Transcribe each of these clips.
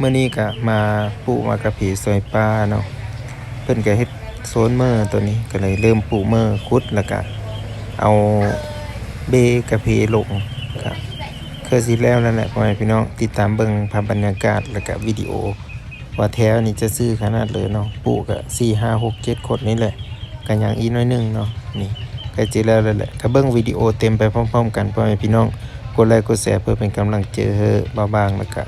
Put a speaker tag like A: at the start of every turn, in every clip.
A: มื่อนี้ก็มาปลูกมากระผีซอยปลาเนาะเพิ่นก็เฮ็ดโซนเมอร์ตัวนี้ก็เลยเริ่มปลูกเมอร์ขุดแล้วก็เอาเบกระผีลงก็คือสิแล้วนั่นแหละพ่อแม่พี่น้องติดตามเบิ่งภาพบรรยากาศแล้วก็วิดีโอว่าแถวนี้จะซื้อขนาดเลยเนาะปลูกก็4 5 6 7คนนี่แหละก็ยังอีกน้อยนึงเนาะนี่ก็สิแล้วนั่นแหละก็เบิ่งวิดีโอเต็มไปพร้อมๆกันพ่อแม่พี่น้องกดไลค์กดแชร์เพื่อเป็นกำลังใจให้บ่าวบางแล้วก็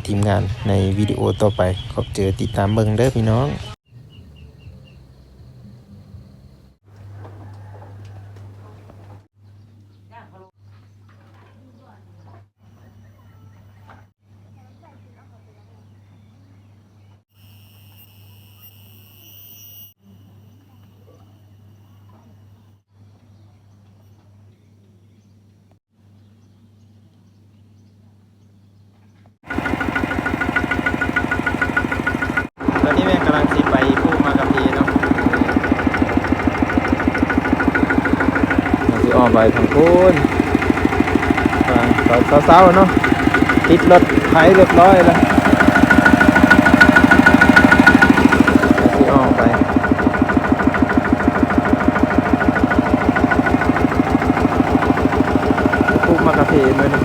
A: ทีมงานในวิดีโอต่อไปขอบเจอติดตามเบิ่งเด้อพี่น้องตอนนี้แม่กำลังสิไปปลูกมากระพีเนาะเราสิออกไปทางโน้นตอนเช้าๆเนาะติดรถไถเรียบร้อยแล้วสิออกไปปลูกมากระพีมื้อนี้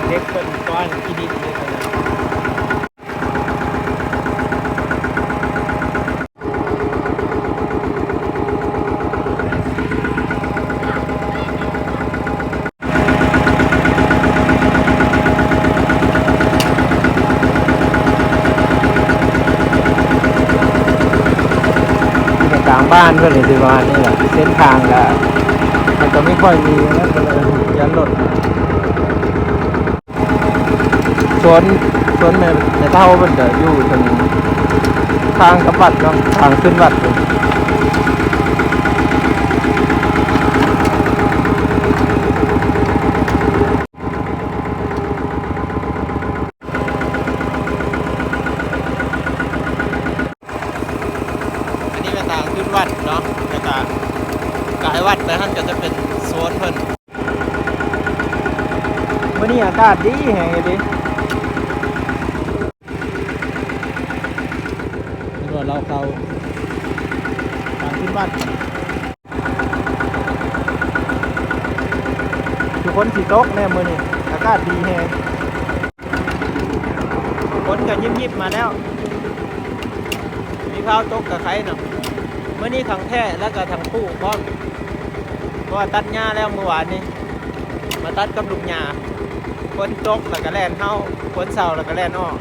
A: เด็กๆเพิ่นก้อนขี้ดินเลยกันนะกลางบ้านเพิ่นนี่สิว่านี่แหละเส้นทางก็มันก็ไม่ค่อยมีแล้วก็เลยยันรถสวนแม่เฒ่าเพิ่นก็อยู่ตรงทางกลับวัดเนาะทางขึ้นวัดเลยอันนี้เป็นทางขึ้นวัดเนาะแล้วก็กายวัดไปท่านก็จะเป็นสวนเพิ่นมื้อนี้อากาศดีแฮงอีหลีเราเข้าทางขึ้นวัดทุกคนสิตกแน่มื้อนี้อากาศดีแฮงฝนก็ยิบๆมาแล้วมีข้าวตกกับไข่เนาะมื้อนี้ทั้งแท้แล้วก็ทั้งคู่พร้อมเพราะว่าตัดหญ้าแล้วเมื่อวานนี้มาตัดกับลูกหญ้าฝนตกแล้วก็แล่นเข้าฝนเศร้าแล้วก็แล่นออก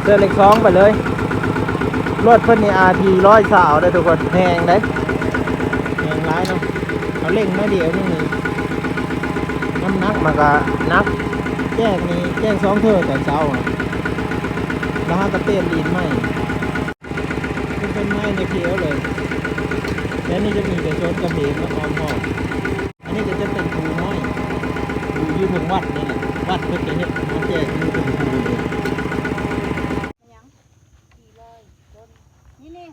A: เดินเล็ก2ไปเลยรถเพิ่นนี่ RT 100 สาวได้ทุกคนแพงได้แพงร้ายเนาะเขาเร่งมาเดียวนึงนี่น้ำหนักมันก็นักแจ้งนี่แจ้ง2เท่าแต่เช้าแล้วก็เต้นดินไหมเป็นไม้ในเขียวเลยแล้วนี่จะมีแต่ชนกระเบนและออมหอกอันนี้จะเป็นภูน้อยภูอยู่ถึงวัดนี่แหละวัดเพื่อจะเห็นมันแจ้งอยู่ถึงภูเลย
B: นี่นี่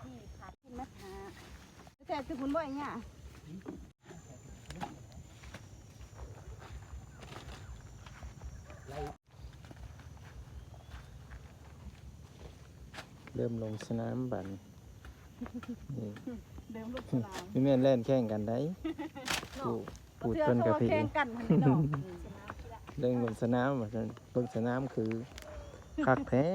B: ที่ขาดขึ้นมาหาแต่จะคุณบ่อยเนี่ย
A: เริ่มลงสนามบัน
B: เดิมลูกสนาม
A: พี่แม่นเล่นแข่งกันได้ปูดต้นกระพีเล่นลงสนามลงสนามคือคักแท้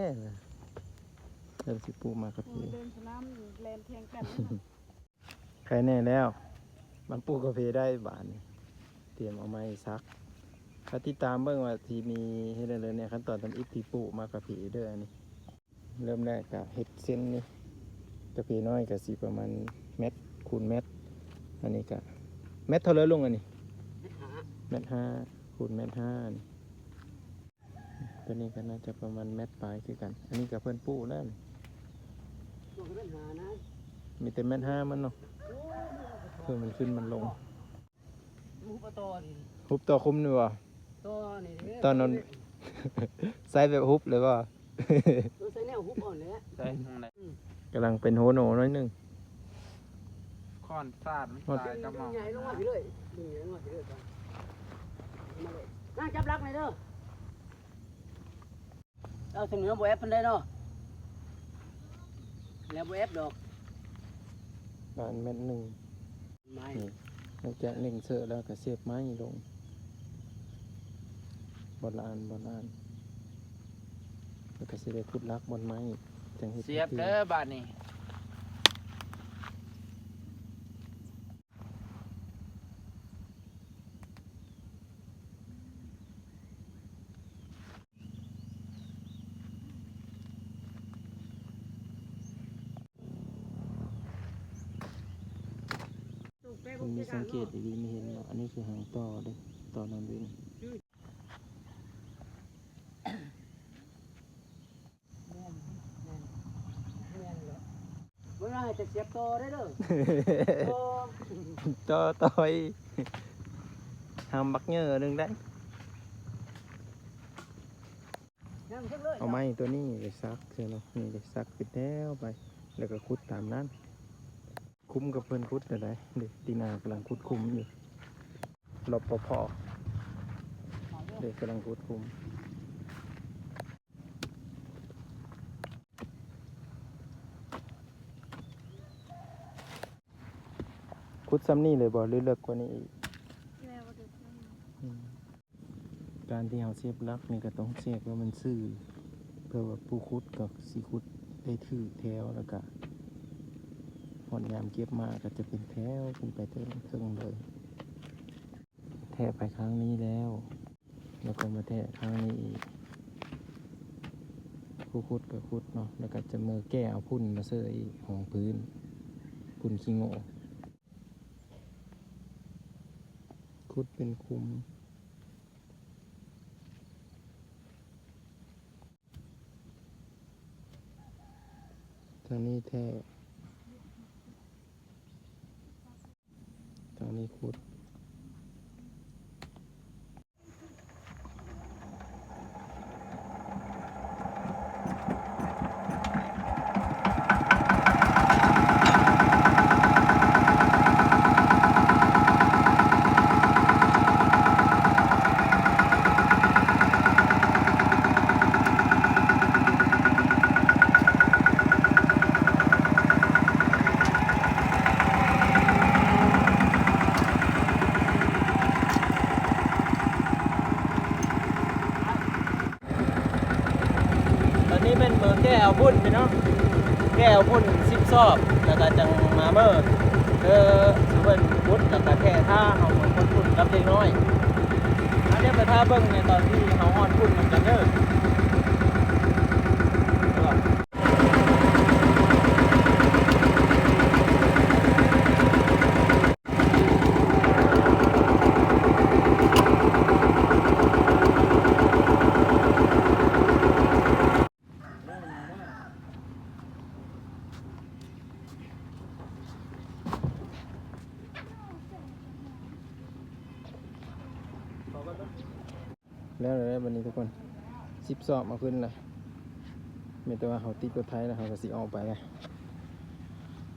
A: เริ่มสิปูมากระพี
B: เดินสนามเล่นแข่งกัน
A: ใครแน่แล้วมันปูกระพีได้บานเตรียมเอาไม้ซักถ้าติดตามเบิ่งว่าที่มีเฮ็ดอะไรแน เนี่ยขั้นตอนทำอิฐที่ปลูกมากระผีเด้ออันนี้เริ่มแรกกับเห็ดเส้นนี่กระผีน้อยกับสีประมาณเม็ดคูณเม็ดอันนี้กับเม็ดเท่าไรลุงอันนี้เม็ดห้าคูณเม็ดห้านี่ตัวนี้ก็น่าจะประมาณเม็ดปลายคือกันอันนี้กับเพื่อนปลูกแล้วนี่มีแต่เม็ดห้ามันเนาะเพื่อมันขึ้นมันลงฮุบต่อคุ้มนี่วะตอนนั้น ใส่แบบฮุบเลยว่า
B: ใส่แนวฮุบอ่อนเลย
C: ใช่ทางไหน
A: กำลังเป็นโฮโหนน้อยหนึง
C: ค้อนซาดมันตายกระหม่อม
B: ใหญ่ลงมาไปเลยดึงลงมาไปเลยก่อนมาเลยนั่งจับรักหน่อยเด้อเอาถึงเนื้อบัวแอปเป็นได้เนาะแล้วบัวแอปดอก
A: บานเม็ดหนึ่ง
B: ไม้
A: นี่หลังจากหนึ่งเสือแล้วก็เสียบไม้ลงบนลานแล้วก็เสียบขุดลักบนไม้จังเฮ็ด
C: เสียบเด้อบาดนี้
A: มันมีสังเกตดีๆไม่เห็นเนาะอันนี้คือหางต่อเด้ต่อนอนวิ่ง
B: เวลาให้จะเสียบโตได้เด้อโต
A: ต่อยหามบักเงอหนึงได้
B: นั่งเพิ่งเลย
A: เอาไม้ตัวนี้ไปซักเสียเนาะนี่ไปซักปิดแล้วไป แล้วก็ขุดตามนั้นคุ้มกับเพื่อนขุดอะไรเด็กตีนากำลังขุดคุ้มอยู่รปภเด็กกำลังขุดคุ้มขุดซ้ำนี่เลยบ่หรือเลิกกว่านี้อีกอืมการที่เราเสียบลักนี่ก็ต้องเสียบว่ามันซื่อเพื่อว่าผู้ขุดกับสีขุดได้ถือแถวแล้วก็พอยามเก็บมาก็จะเป็นแถวขึ้นไปเต็มเครื่องเลยแทะไปครั้งนี้แล้วแล้วก็มาแทะครั้งนี้อีกผู้ขุดก็ขุดเนาะแล้วก็จะมือแก้เอาพุ่นมาเสยอีกของพื้นพุ่นขี้โง่ขุดเป็นคุมทางนี้แทะทางนี้ขุดตอนนี้เป็นเบอร์แก้วพุ่นไปเนาะแก้วพุ่น10 ซอบแล้วก็จังมาเมอร์สุเพิ่นพุดแล้วก็แค่ท่าเอาเหมือนคนพุ่นกับเด็กน้อยอันนี้ไปท่าเบิ่งในตอนที่เขาฮอดพุ่นมันกันเด้อแล้วเลยวันนี้ทุกคน10 ซอบมาขึ้นเลยมีแต่ว่าเขาติดรถไทยแล้วเขาก็สิออกไปเลย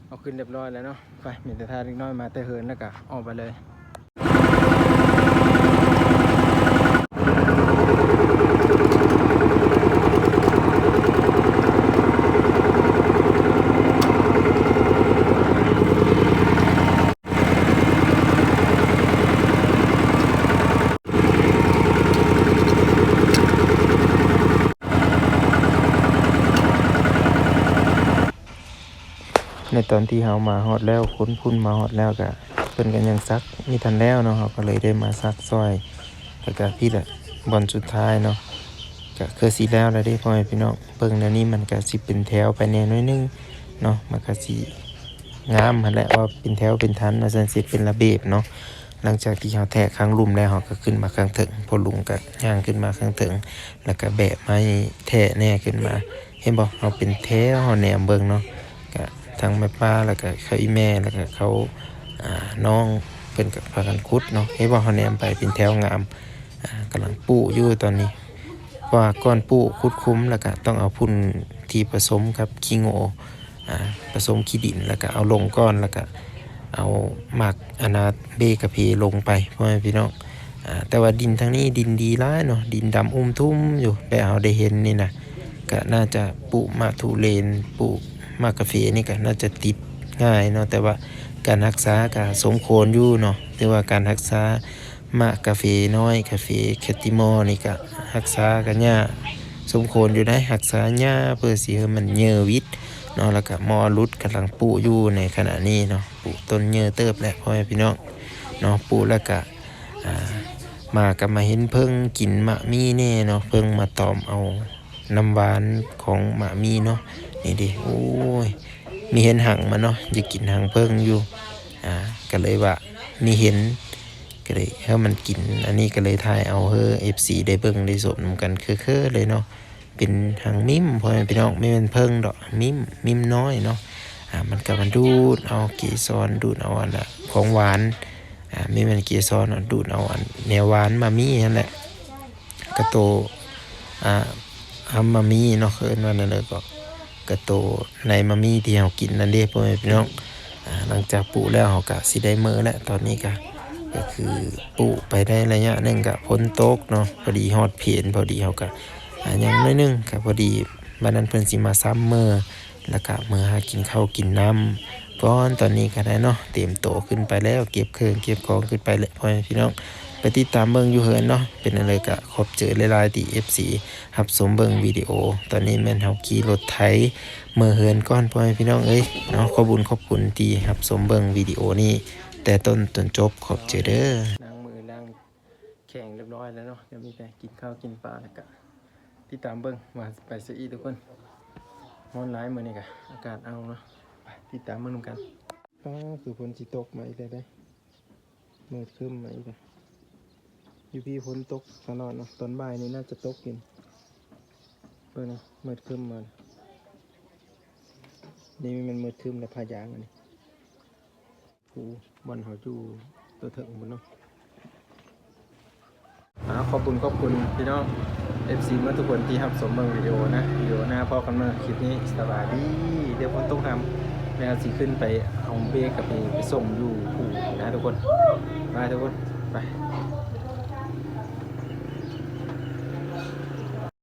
A: เอาขึ้นเรียบร้อยแล้วเนาะไปมีแต่ท่าเล็กน้อยมาแต่เหินแล้วก็ออกไปเลยในตอนที่เขามาฮอดแล้วค้นพุ่นมาฮอดแล้วก็เพิ่นกันยังซักมีทันแล้วเนาะเขาก็เลยได้มาซักซอยแล้วก็พี่แหละบอลสุดท้ายเนาะ ก็คือสีแล้วเด้พ่อแม่พี่น้องเบิ่งแนวนี้มันก็สิเป็นแถวไปแนวน้อยนึงเนาะมันก็สิงามหั่นแหละว่าเป็นแถวเป็นทันว่าซั่นสิเป็นระเบียบเนาะหลังจากที่เฮาแทะข้างลุ่มแล้วเฮาก็ขึ้นมาข้างถึงพอลุงก็ย่างขึ้นมาข้างถึงแล้วก็แบะไม้แทะแน่ขึ้นมาเห็นบ่เฮาเป็นแถวเฮาแนมเบิ่งเนาะก็ทั้งแม่ป้าแล้วก็เขาอีแม่แล้วก็เขาน้องเพิ่นก็พากันขุดเนาะเห็นบ่เฮาแนมไปเป็นแถวงามกำลังปลูกอยู่ตอนนี้เพราะว่าก่อนปลูกขุดคุ้มแล้วก็ต้องเอาพุ่นที่ผสมกับขี้โง่ผสมขี้ดินแล้วก็เอาลงก้อนแล้วก็เอาหมักอนาเบกะเพลงไปพ่อแม่พี่น้องแต่ว่าดินทางนี้ดินดีร้ายเนาะดินดำทุ่มอยู่แต่เอาได้เห็นนี่นะก็น่าจะปลูกมะทุเรนปลูกมะกาแฟนี่ก็น่าจะติดง่ายเนาะแต่ว่าการรักษาก็สมควรอยู่เนาะแต่ว่าการรักษามะกาแฟน้อยกาแฟแคติมอนี่ก็รักษากันยากสมควรอยู่ได้รักษาหญ้าเพื่อสิให้มันเยอะวิตเนาะแล้วก็มอรุดกำลังปลูกอยู่ในขณะนี้เนาะปลูกต้นเยอะเติบแหละพ่อแม่พี่น้องเนาะปลูกแล้วก็มาก็มาเห็นเพิ่งกินมะมี่แน่เนาะเพิ่งมาตอมเอาน้ำหวานของมะมี่เนาะนี่ดิโอ้ยมีเห็นหังมันเนาะอยากกินหังเพิ่งอยู่ก็เลยว่ามีเห็นก็เลยให้มันกินอันนี้ก็เลยถ่ายเอาFC ได้เบิ่งได้สมกันคือๆเลยเนาะเป็นหังมิมพ่อแม่พี่น้องไม่เป็นเพิ่งดอกมิมน้อยเนาะมันก็มันดูดเอาเกสรดูดเอาอันน่ะของหวานไม่เป็นเกสรดูดเอาอันแนวหวานมามีนั่นแหละกระโตมามีเนาะเอิ้นว่านั่นเลยก็กระโตในมามีที่เฮากินนั่นเด้พ่อแม่พี่น้องหลังจากปลูกแล้วเฮาก็สิได้มื้อแล้วตอนนี้ก็คือปลูกไปได้ระยะหนึงก็ฝนตกเนาะพอดีฮอดเพลพอดีเฮาก็ยังน้อยนึงก็พอดีบัดนั้นเพิ่นสิมาซ้ำมื้อแล้วก็มื้อหากินข้าวกินน้ำก่อนตอนนี้ก็ได้เนาะเตรียมโตขึ้นไปแล้วเก็บเครื่องเก็บของขึ้นไปแล้วพ่อแม่พี่น้องไปติดตามเบิ่งอยู่เหินเนาะเป็นอะไรก็ขอบเจอหลายๆที่ FC รับชมเบิ่งวิดีโอตอนนี้แม่นเฮาขี่รถไถเมื่อเหินก่อนพ่อแม่พี่น้องเอ้ยเนาะขอบคุณที่รับชมเบิ่งวิดีโอนี้แต่ต้นจนจบขอบเจอเด้อล้างมือล้างแข็งเรียบร้อยแล้วเนาะเดี๋ยวมีแต่กินข้าวกินปลาแล้วก็ติดตามเบิ่งว่าไปซะอีทุกคนร้อนหลายมื้อนี้ก็อากาศเอาเนาะไปติดตามมื้อนึงกันคือฝนสิตกมาอีกแล้วได้มืดครึ้มมาอีกแล้วอยู่พี่ฝนตกตลอดเนาะตอนบ่ายนี่น่าจะตกกินเบิ่งนะมืดครึ้มมานี่มันมืดครึ้มแล้วพายางอันนี้บอลเขาอยู่ตัวถึงบนเนาะขอบคุณพี่น้อง FC เมื่อทุกคนที่รับชมเบิ่งวิดีโอนะวิดีโอหน้าพอกันมาคลิปนี้สวัสดีเดี๋ยวผมต้องทำแล้วสิขึ้นไปเอาเบรกกับไปส่งอยู่ผู้นะทุกคนไปทุกคนไป